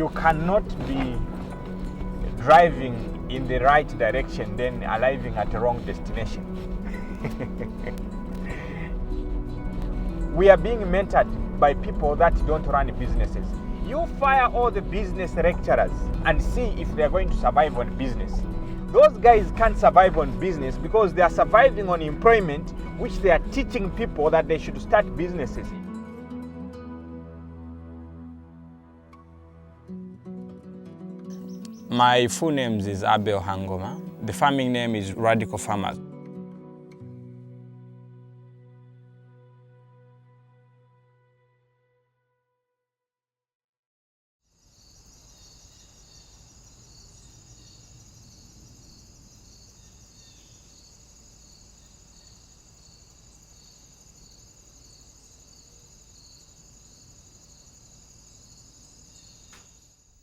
you cannot be driving in the right direction then arriving at a wrong destination. We are being mentored by people that don't run businesses. You fire all the business lecturers and see if they are going to survive on business. Those guys can't survive on business because they are surviving on employment, which they are teaching people that they should start businesses. My full name is Abel Hangoma. The farming name is Radical Farmers.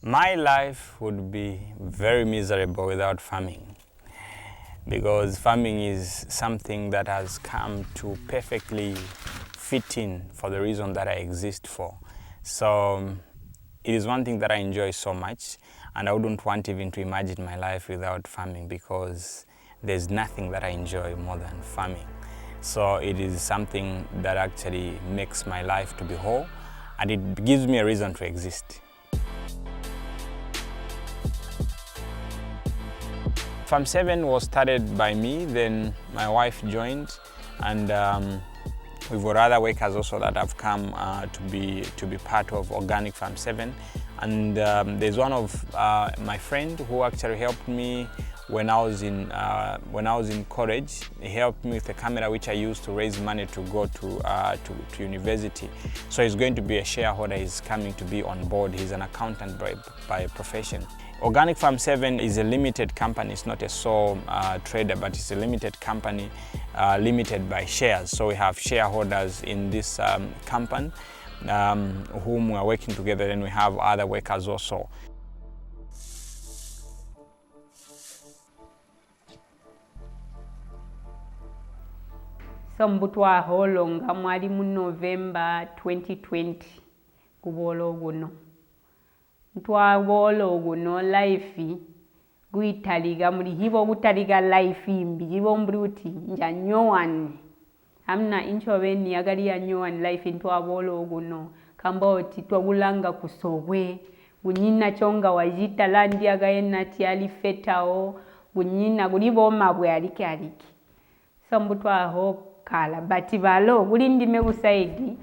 My life would be very miserable without farming, because farming is something that has come to perfectly fit in for the reason that I exist for. So it is one thing that I enjoy so much, and I wouldn't want even to imagine my life without farming, because there's nothing that I enjoy more than farming. So it is something that actually makes my life to be whole, and it gives me a reason to exist. Farm 7 was started by me, then my wife joined, and we've got other workers also that have come to be part of Organic Farm 7. And there's one of my friend who actually helped me when I was in college. He helped me with a camera which I used to raise money to go to university. So he's going to be a shareholder. He's coming to be on board. He's an accountant by profession. Organic Farm 7 is a limited company. It's not a sole trader, but it's a limited company, limited by shares. So we have shareholders in this company whom we are working together, and we have other workers also. Sombutwa holonga mwali mu November 2020 kubolo guno. Ntwabolo guno life guitaliga muri hibo gutaliga life imbi hibo mbruti nja nyowan amna inchobeni yagali ya nyowan life ntwabolo guno kamboti twagulanga kusogwe gunyina chonga wajita landi agaena tiali fetao gunyina gulibo mabwe aliki sombutwa ho kala bati balo gulindime gusaidi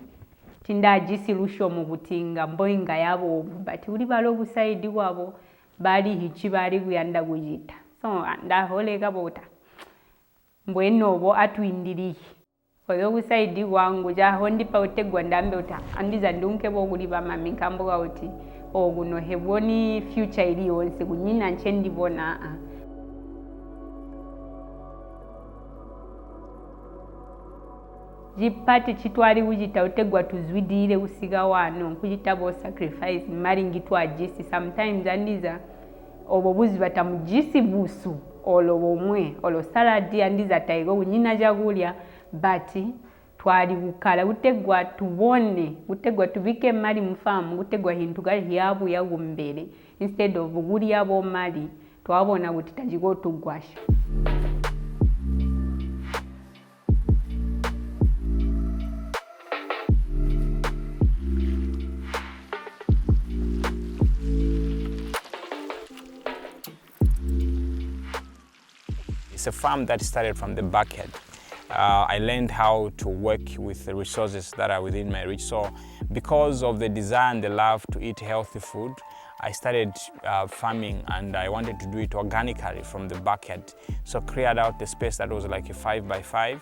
tinda jisilusho mu butinga mboinga yabo bati uli balo gusaidi wabo bali hichi bali kuyanda kujita so ndaholeka bota mbweno bo atwindiri oyo gusaidi wangu jaho ndipa utegwa ndambe uta andiza ndunke bo kuli bamami kambo gauti oguno heboni future ili yonse kunyina nchendi bona jipati chitwali ujita utegwa tuzwidire usiga wano kujitabo sacrifice maringi twajisi sometimes andiza obobuzi batamujisi busu olobomwe olo saladi andiza taigo nyina jagulya bati twali bukala utegwa tubone utegwa tubike mali mfamu utegwa hintu gali yabu yagumbere instead of guli yabo mali twabona gutitajigo tugwasha. It's a farm that started from the backyard. I learned how to work with the resources that are within my reach. So because of the desire and the love to eat healthy food, I started farming, and I wanted to do it organically from the backyard. So cleared out the space that was like a 5x5.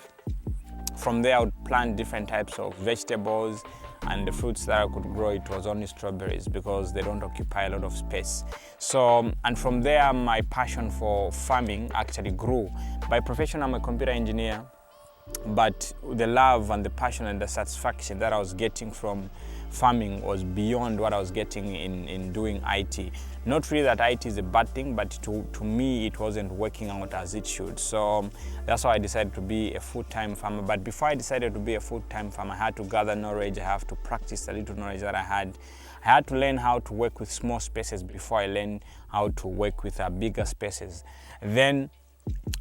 From there I would plant different types of vegetables, and the fruits that I could grow, it was only strawberries because they don't occupy a lot of space. So, and from there my passion for farming actually grew. By profession I'm a computer engineer, but the love and the passion and the satisfaction that I was getting from farming was beyond what I was getting in doing IT. Not really that IT is a bad thing, but to me it wasn't working out as it should. So that's why I decided to be a full-time farmer. But before I decided to be a full-time farmer, I had to gather knowledge. I have to practice the little knowledge that I had. I had to learn how to work with small spaces before I learned how to work with bigger spaces. Then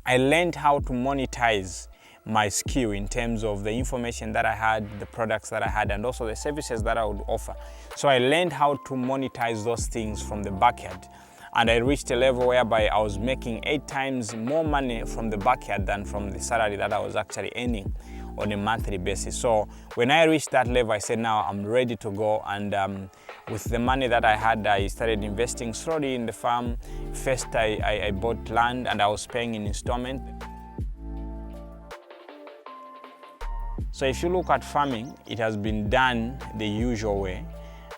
I learned how to monetize my skill in terms of the information that I had, the products that I had, and also the services that I would offer. So I learned how to monetize those things from the backyard. And I reached a level whereby I was making 8 times more money from the backyard than from the salary that I was actually earning on a monthly basis. So when I reached that level, I said, now I'm ready to go. And with the money that I had, I started investing slowly in the farm. First, I bought land and I was paying in installment. So if you look at farming, it has been done the usual way.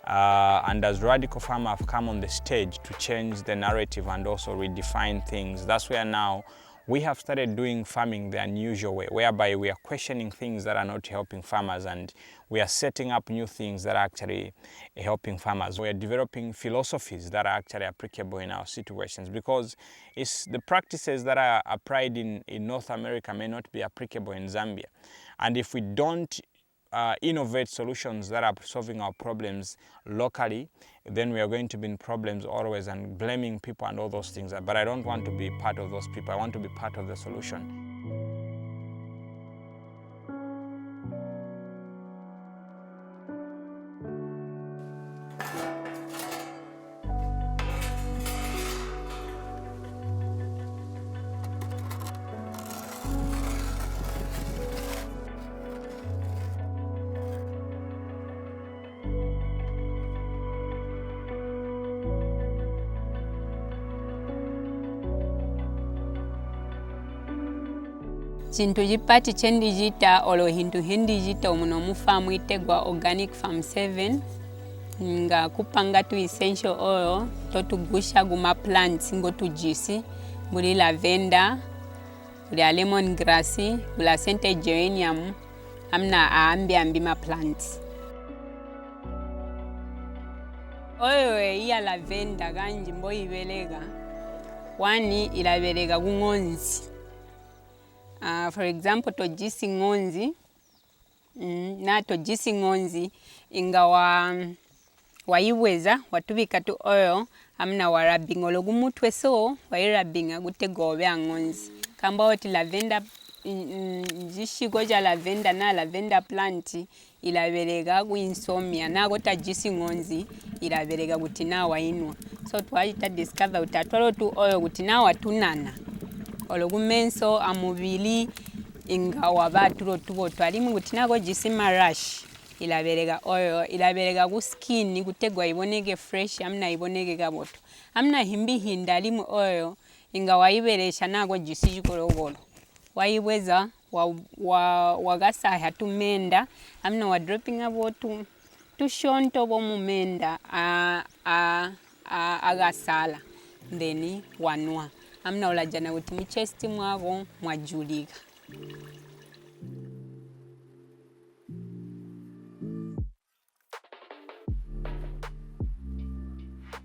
And as Radical Farmer, I've come on the stage to change the narrative and also redefine things. That's where now we have started doing farming the unusual way, whereby we are questioning things that are not helping farmers, and we are setting up new things that are actually helping farmers. We are developing philosophies that are actually applicable in our situations, because it's the practices that are applied in North America may not be applicable in Zambia. And if we don't innovate solutions that are solving our problems locally, then we are going to be in problems always and blaming people and all those things. But I don't want to be part of those people. I want to be part of the solution. Chintu jipati chendijita olo hintu hendijita umuno mufamu itegwa Organic Farm 7 nga kupanga tu essential oil totugusha guma plants ngo tujisi buli lavender buli lemon grass buli scented geranium amna ambima plants. Oil ya lavender ganji mbo ibelega wani ilabelega kungonzi. For example, tojisi ngonzi, na tojisi ngonzi inga waiweza watubika tu oil amna warabing ologumutwe so wairabinga gutegobya ngonzi. Kamba oti lavender jishi goja lavender na lavender plant ilaberega ku insomnia na gota jisi ngonzi ilaberega gutina wainwa. So twajita discover utatwalo tu oil gutina watunana. Ologumenso amubili inga wabatulo tubo twalimu gutinago jisima rush ilaberega oil ilaberega ku skin gutegwa ibonege fresh amna ibonege gaboto amna himbi hindalimu oil inga waiberesha nago jisijigologolo waiweza wagasa hatumenda amna wa dropping abotu tushonto bo mumenda agasala then wanwa amna olajana kuti mu chest mwabo mwajuliga.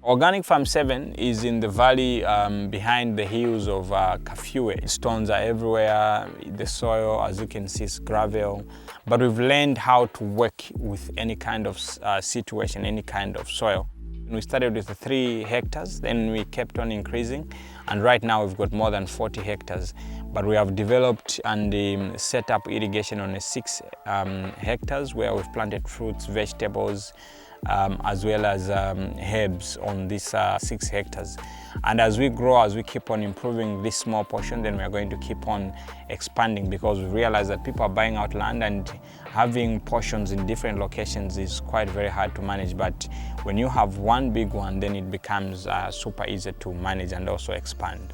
Organic Farm 7 is in the valley behind the hills of Kafue. Stones are everywhere, the soil as you can see is gravel, but we've learned how to work with any kind of situation, any kind of soil. We started with 3 hectares, then we kept on increasing, and right now we've got more than 40 hectares. But we have developed and set up irrigation on 6 hectares where we've planted fruits, vegetables, as well as herbs on these 6 hectares. And as we grow, as we keep on improving this small portion, then we are going to keep on expanding, because we realize that people are buying out land and having portions in different locations is quite very hard to manage. But when you have one big one, then it becomes super easy to manage and also expand.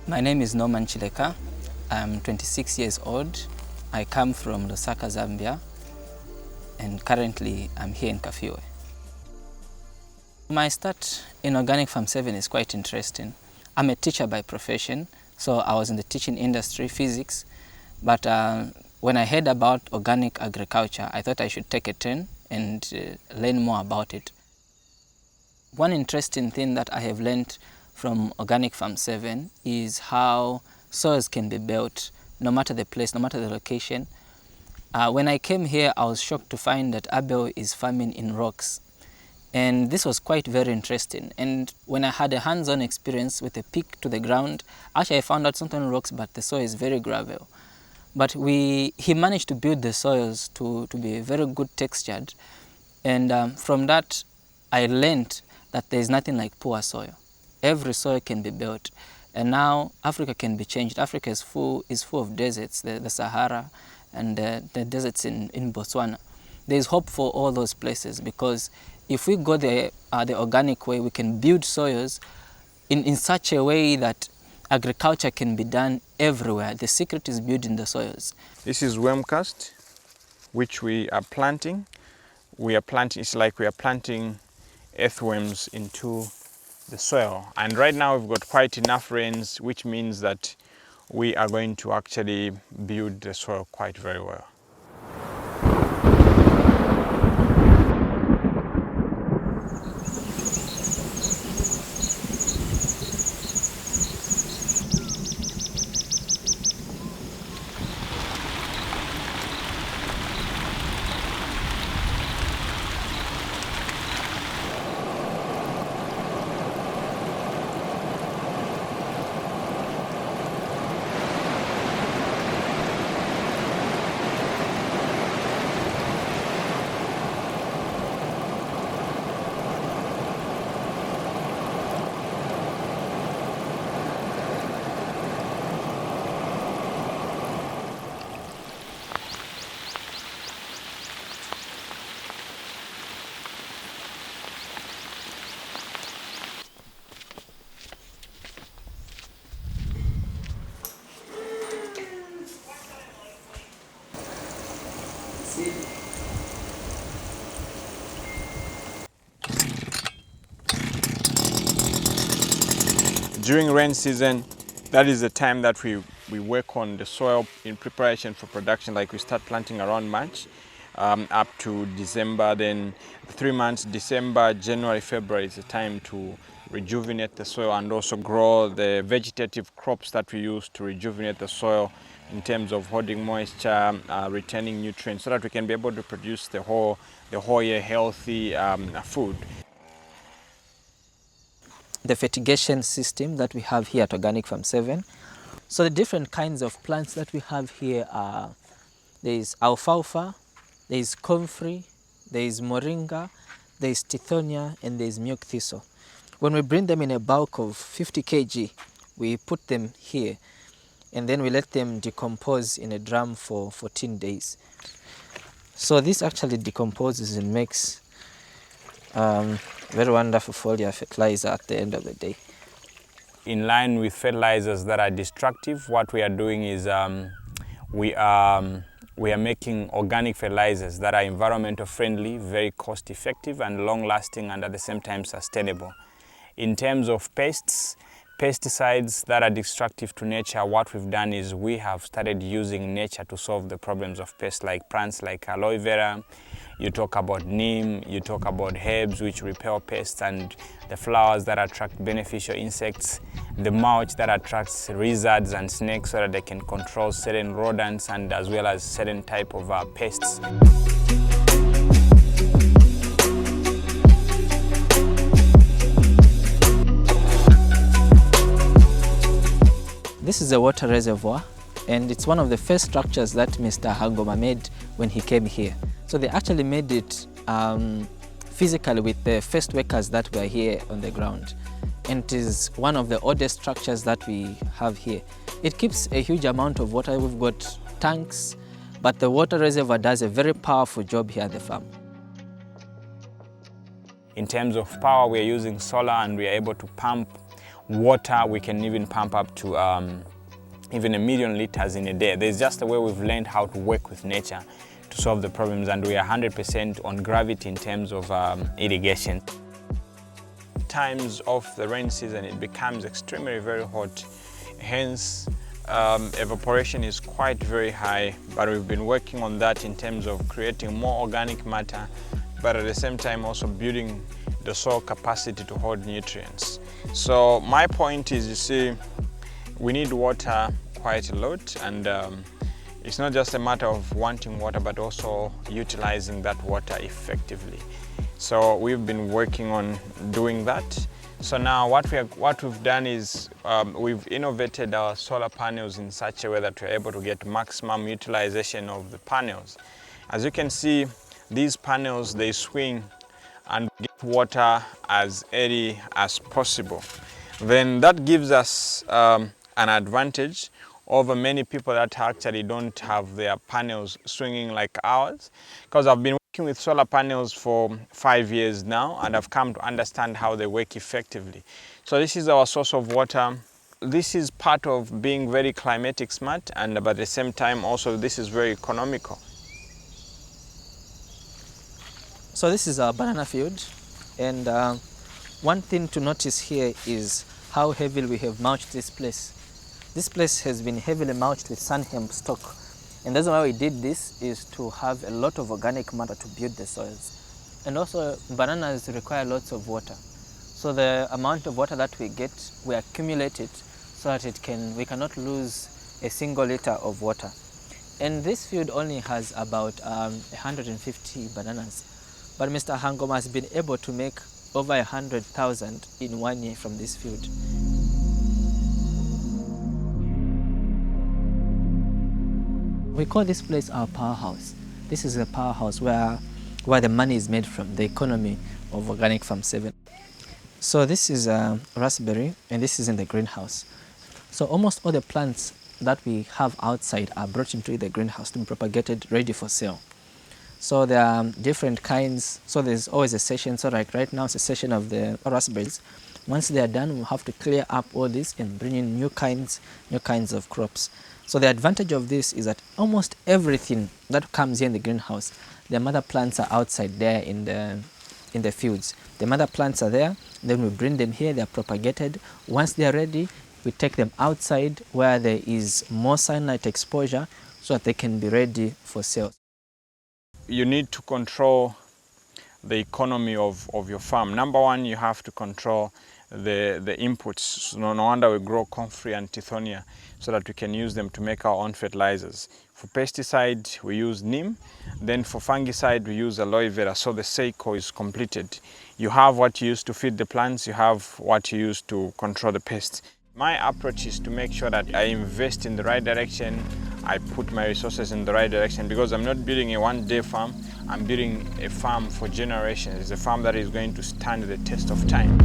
My name is Norman Chileka. I'm 26 years old. I come from Lusaka, Zambia, and currently I'm here in Kafue. My start in Organic Farm 7 is quite interesting. I'm a teacher by profession, so I was in the teaching industry, physics, but when I heard about organic agriculture, I thought I should take a turn and learn more about it. One interesting thing that I have learned from Organic Farm 7 is how soils can be built, no matter the place, no matter the location. When I came here, I was shocked to find that Abel is farming in rocks. And this was quite very interesting. And when I had a hands-on experience with a pick to the ground, actually I found out something rocks, but the soil is very gravel. But he managed to build the soils to be very good textured. And from that, I learned that there is nothing like poor soil. Every soil can be built. And now Africa can be changed. Africa is full of deserts, the Sahara and the deserts in Botswana. There is hope for all those places, because if we go the organic way, we can build soils in such a way that agriculture can be done everywhere. The secret is building the soils. This is wormcast, which we are planting. It's like we are planting earthworms into the soil. And right now we've got quite enough rains, which means that we are going to actually build the soil quite very well. During rain season, that is the time that we work on the soil in preparation for production. Like we start planting around March up to December. Then 3 months, December, January, February is the time to rejuvenate the soil and also grow the vegetative crops that we use to rejuvenate the soil in terms of holding moisture, retaining nutrients, so that we can be able to produce the whole year healthy food. The fertigation system that we have here at Organic Farm 7. So the different kinds of plants that we have here are, there is alfalfa, there is comfrey, there is moringa, there is tithonia, and there is milk thistle. When we bring them in a bulk of 50 kg, we put them here, and then we let them decompose in a drum for 14 days. So this actually decomposes and makes very wonderful foliar fertilizer at the end of the day. In line with fertilizers that are destructive, what we are doing is we are making organic fertilizers that are environmental friendly, very cost effective and long lasting, and at the same time sustainable. In terms of pesticides that are destructive to nature, what we've done is we have started using nature to solve the problems of pests, like plants like aloe vera. You talk about neem, you talk about herbs which repel pests, and the flowers that attract beneficial insects, the mulch that attracts lizards and snakes so that they can control certain rodents and as well as certain type of pests. This is a water reservoir, and it's one of the first structures that Mr. Hangoma made when he came here. So they actually made it physically with the first workers that were here on the ground. And it is one of the oldest structures that we have here. It keeps a huge amount of water. We've got tanks, but the water reservoir does a very powerful job here at the farm. In terms of power, we are using solar, and we are able to pump water. We can even pump up to even 1 million liters in a day. There's just a way we've learned how to work with nature to solve the problems, and we are 100% on gravity in terms of irrigation. Times of the rain season, it becomes extremely very hot, hence evaporation is quite very high, but we've been working on that in terms of creating more organic matter, but at the same time also building the soil capacity to hold nutrients. So my point is, you see, we need water quite a lot, and it's not just a matter of wanting water, but also utilizing that water effectively. So we've been working on doing that. So now what we've done is we've innovated our solar panels in such a way that we're able to get maximum utilization of the panels. As you can see, these panels, they swing and get water as early as possible. Then that gives us an advantage over many people that actually don't have their panels swinging like ours, because I've been working with solar panels for 5 years now and I've come to understand how they work effectively. So this is our source of water. This is part of being very climatic smart, and but at the same time also this is very economical. So this is our banana field, and one thing to notice here is how heavily we have mulched this place. This place has been heavily mulched with sun hemp stock, and that's why we did this, is to have a lot of organic matter to build the soils. And also bananas require lots of water, so the amount of water that we get, we accumulate it so that we cannot lose a single liter of water. And this field only has about 150 bananas, but Mr. Hangoma has been able to make over 100,000 in 1 year from this field. We call this place our powerhouse. This is a powerhouse where the money is made from, the economy of Organic Farm 7. So this is raspberry, and this is in the greenhouse. So almost all the plants that we have outside are brought into the greenhouse to be propagated, ready for sale. So there are different kinds, so there's always a session. So like right now it's a session of the raspberries. Once they are done, we'll have to clear up all this and bring in new kinds of crops. So the advantage of this is that almost everything that comes here in the greenhouse, the mother plants are outside there in the fields. The mother plants are there, then we bring them here, they are propagated. Once they are ready, we take them outside where there is more sunlight exposure so that they can be ready for sale. You need to control the economy of your farm. Number one, you have to control the inputs. So no wonder we grow comfrey and tithonia so that we can use them to make our own fertilizers. For pesticide, we use neem. Then for fungicide, we use aloe vera, so the cycle is completed. You have what you use to feed the plants, you have what you use to control the pests. My approach is to make sure that I invest in the right direction, I put my resources in the right direction, because I'm not building a one-day farm, I'm building a farm for generations. It's a farm that is going to stand the test of time.